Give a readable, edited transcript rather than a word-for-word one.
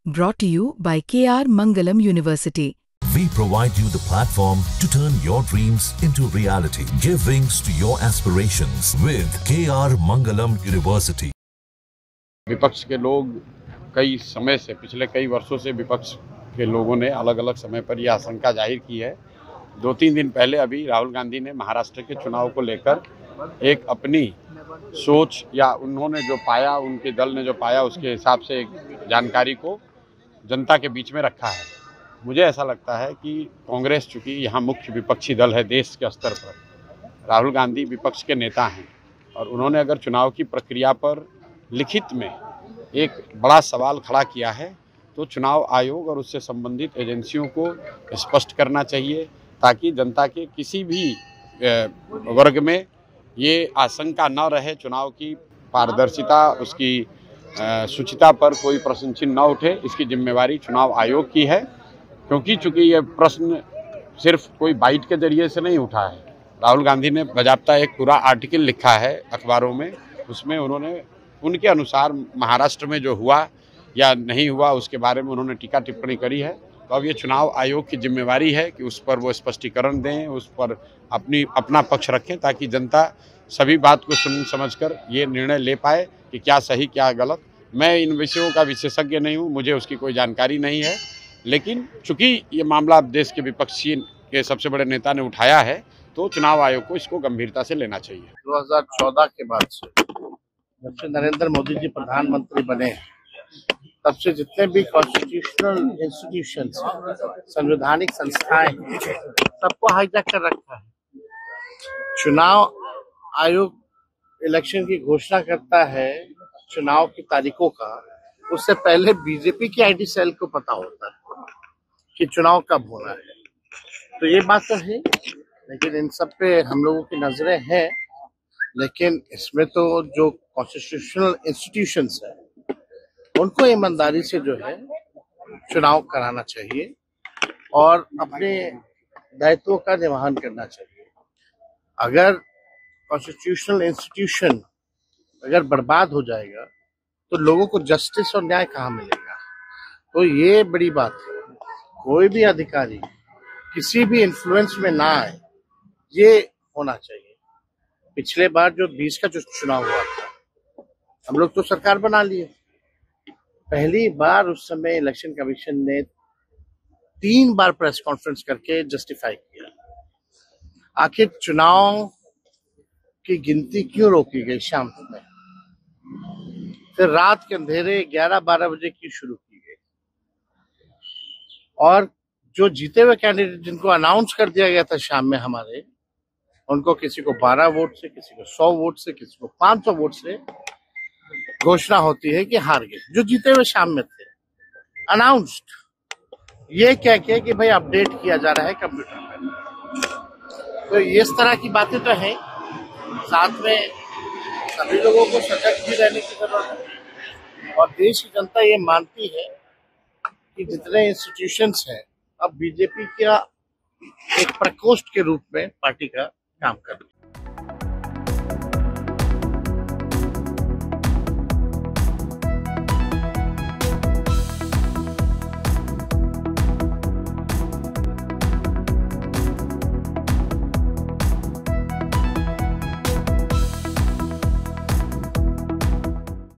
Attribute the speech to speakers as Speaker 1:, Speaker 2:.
Speaker 1: Brought to you by KR Mangalam University.
Speaker 2: We provide you the platform to turn your dreams into reality. Give wings to your aspirations with KR Mangalam University.
Speaker 3: विपक्ष के लोग कई समय से, पिछले कई वर्षों से विपक्ष के लोगों ने अलग अलग समय पर यह आशंका जाहिर की है। 2-3 दिन पहले अभी राहुल गांधी ने महाराष्ट्र के चुनाव को लेकर एक अपनी सोच या उन्होंने जो पाया, उनके दल ने जो पाया, उसके हिसाब से एक जानकारी को जनता के बीच में रखा है। मुझे ऐसा लगता है कि कांग्रेस, चूँकि यहाँ मुख्य विपक्षी दल है देश के स्तर पर, राहुल गांधी विपक्ष के नेता हैं और उन्होंने अगर चुनाव की प्रक्रिया पर लिखित में एक बड़ा सवाल खड़ा किया है तो चुनाव आयोग और उससे संबंधित एजेंसियों को स्पष्ट करना चाहिए, ताकि जनता के किसी भी वर्ग में ये आशंका न रहे, चुनाव की पारदर्शिता, उसकी शुचिता पर कोई प्रश्न चिन्ह न उठे। इसकी जिम्मेवारी चुनाव आयोग की है, क्योंकि चूँकि ये प्रश्न सिर्फ कोई बाइट के जरिए से नहीं उठा है। राहुल गांधी ने बाकायदा एक पूरा आर्टिकल लिखा है अखबारों में, उसमें उन्होंने उनके अनुसार महाराष्ट्र में जो हुआ या नहीं हुआ उसके बारे में उन्होंने टीका टिप्पणी करी है। तो अब ये चुनाव आयोग की जिम्मेवारी है कि उस पर वो स्पष्टीकरण दें, उस पर अपना पक्ष रखें, ताकि जनता सभी बात को सुन समझकर ये निर्णय ले पाए कि क्या सही क्या गलत। मैं इन विषयों का विशेषज्ञ नहीं हूँ, मुझे उसकी कोई जानकारी नहीं है, लेकिन चूँकि ये मामला देश के विपक्षी के सबसे बड़े नेता ने उठाया है तो चुनाव आयोग को इसको गंभीरता से लेना चाहिए।
Speaker 4: 2014 के बाद से जब से नरेंद्र मोदी जी प्रधानमंत्री बने, तब से जितने भी कॉन्स्टिट्यूशनल इंस्टीट्यूशंस, संवैधानिक संस्थाएं, सबको हाईजैक कर रखा है। चुनाव आयोग इलेक्शन की घोषणा करता है चुनाव की तारीखों का, उससे पहले बीजेपी की आईटी सेल को पता होता है कि चुनाव कब होना है। तो ये बात तो है, लेकिन इन सब पे हम लोगों की नजरें हैं। लेकिन इसमें तो जो कॉन्स्टिट्यूशनल इंस्टीट्यूशंस है उनको ईमानदारी से जो है चुनाव कराना चाहिए और अपने दायित्वों का निर्वहन करना चाहिए। अगर कॉन्स्टिट्यूशनल इंस्टीट्यूशन अगर बर्बाद हो जाएगा तो लोगों को जस्टिस और न्याय कहाँ मिलेगा? तो ये बड़ी बात है। कोई भी अधिकारी किसी भी इन्फ्लुएंस में ना आए, ये होना चाहिए। पिछले बार जो 20 का जो चुनाव हुआ था, हम लोग तो सरकार बना लिए। पहली बार उस समय इलेक्शन कमीशन ने 3 बार प्रेस कॉन्फ्रेंस करके जस्टिफाई किया। आखिर चुनाव की गिनती क्यों रोकी गई शाम में? फिर रात के अंधेरे 11-12 बजे की शुरू की गई, और जो जीते हुए कैंडिडेट जिनको अनाउंस कर दिया गया था शाम में हमारे, उनको किसी को 12 वोट से, किसी को 100 वोट से, किसी को 500 वोट से घोषणा होती है कि हार गए, जो जीते हुए शाम में थे। अनाउंस्ड, ये कह के कि भाई अपडेट किया जा रहा है कंप्यूटर में। तो इस तरह की बातें तो हैं। साथ में सभी लोगों को सजग भी रहने की जरूरत है, और देश की जनता ये मानती है कि जितने इंस्टीट्यूशंस हैं अब बीजेपी का एक प्रकोष्ठ के रूप में पार्टी का काम कर रही है।